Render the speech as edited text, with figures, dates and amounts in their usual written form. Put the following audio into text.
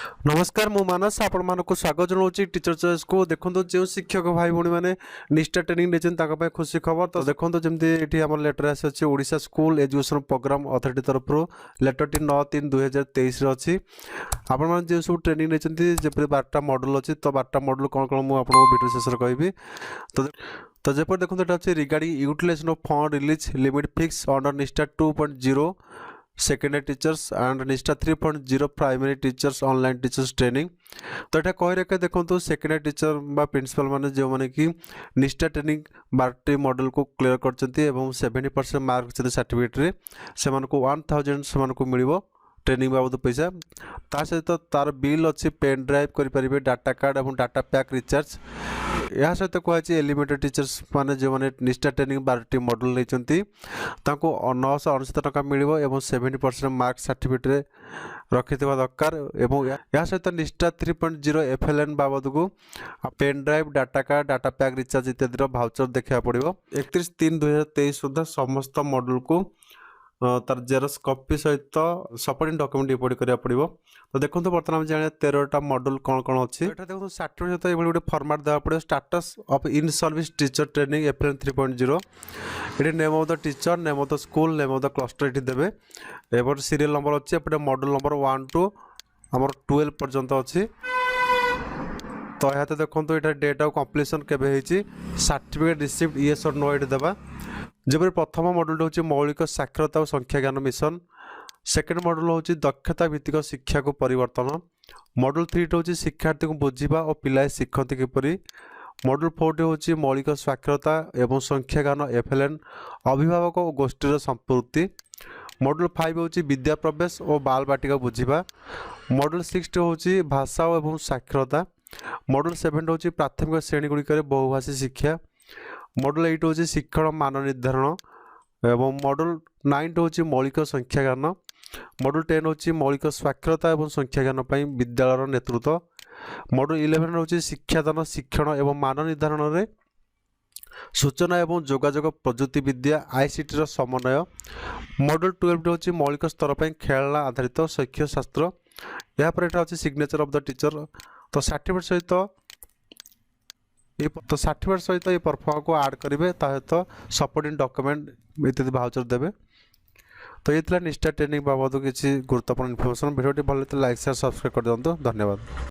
नमस्कार मु मानस आपण मानक स्वागत जनाऊँ टीचर चॉइस को देखो जो शिक्षक भाई भौणी मैंने निष्ठा ट्रेनिंग नहीं खुशी खबर तो देखो जमी ये आम लेटर आसी Odisha school education programme authority तरफ लेटर टी 9/3/2023 अच्छी आपण मैंने जो सब ट्रेनिंग नहीं जपरी 12टा मॉडल अच्छी तो 12टा मॉडल कौन कौन मुझे वीडियो शेष कहबी तो जपर देखो यहाँ अच्छे regarding utilisation of fund release limit fix under Nishtha 2.0 secondary teachers and Nishtha 3.0 primary teachers online teachers training तो यहाँ कही रखे देखो सेकेंडरी टीचर बा प्रिंसिपल माने जो माने कि निष्ठा ट्रेनिंग 12टी मॉडल को क्लियर कर 70% मार्क सर्टिफिकेट से 1000 से मिल ट्रेनिंग बाबद पैसा ता सहित तार बिल अच्छी पेन ड्राइव करेंगे डाटा कार्ड और डाटा पैक रिचार्ज यह सहित कहुई एलिमेंटरी टीचर्स माने जो माने निष्ठा ट्रेनिंग 12टी मॉडल नहीं 999 टका मिल 70% मार्क सर्टिफिकेट रखि दरकार यह सहित निष्ठा 3.0 FLN बाबद को pen drive data card data pack recharge इत्यादि भाउचर देखा पड़ो 31/3/2023 सुधा समस्त मॉडल को तार जेरक्स कॉपी सहित सपोर्टिंग डॉक्यूमेंट रिपोर्ट करा पड़ो तो देखो बर्तमान जाने 13टा मॉडल कौन कौन अच्छी देखो सर्टिफिकेट सहित गोटे फॉर्मेट देवा पड़ो status of in service teacher training FLN 3.0 ये name of the teacher name of the school name of the cluster ये देवे एपटे सीरियल नंबर अच्छी एपटे मॉडल नंबर 1 to आमर 12 पर्यंत अच्छी तो यहाँ देखो ये डेट ऑफ कंप्लीशन केवे सर्टिफिकेट रिसीव्ड येस और नो ये देवा जब प्रथम मॉडल हूँ मौलिक साक्षरता और संख्या ज्ञान मिशन सेकेंड मॉडल हूँ दक्षता भित्तिक शिक्षा को परिवर्तन मॉडल 3 हूँ शिक्षार्थी को बुझा और पिलाए शिखती किपरि मॉडल 4 हूँ मौलिक साक्षरता एवं संख्या ज्ञान FLN अभिभावक और गोष्ठीर संपूर्ति मॉडल 5 हूँ विद्या प्रवेश और बाल बाटिका बुझा मॉडल 6 हूँ भाषा और साक्षरता मॉडल 7 हूँ प्राथमिक श्रेणी गुड़िक बहुभाषी शिक्षा मॉडल 8 हूँ शिक्षण मान निर्धारण एवं मॉडल 9 हूँ मौलिक संख्या ज्ञान मॉडल 10 हूँ मौलिक साक्षरता और संख्या ज्ञान विद्यालय नेतृत्व मॉडल 11 हूँ शिक्षादान शिक्षण एवं मान निर्धारण में सूचना एवं जोगाजोग प्रजुक्ति विद्या ICT समन्वय मॉडल 12 हूँ मौलिक स्तर पर खेलना आधारित शैक्षिक शास्त्र यापर यहाँ अच्छे सिग्नेचर ऑफ द टीचर तो सर्टिफिकेट सहित ये परफॉर्म को ऐड करेंगे सहित सपोर्टिंग डॉक्यूमेंट इत्यादि भाउचर देवे तो ये निष्ठा ट्रेनिंग बाबद किसी गुरुत्वपूर्ण इनफॉरमेशन वीडियो भल लाइक शेयर सब्सक्राइब कर दिखाँ धन्यवाद।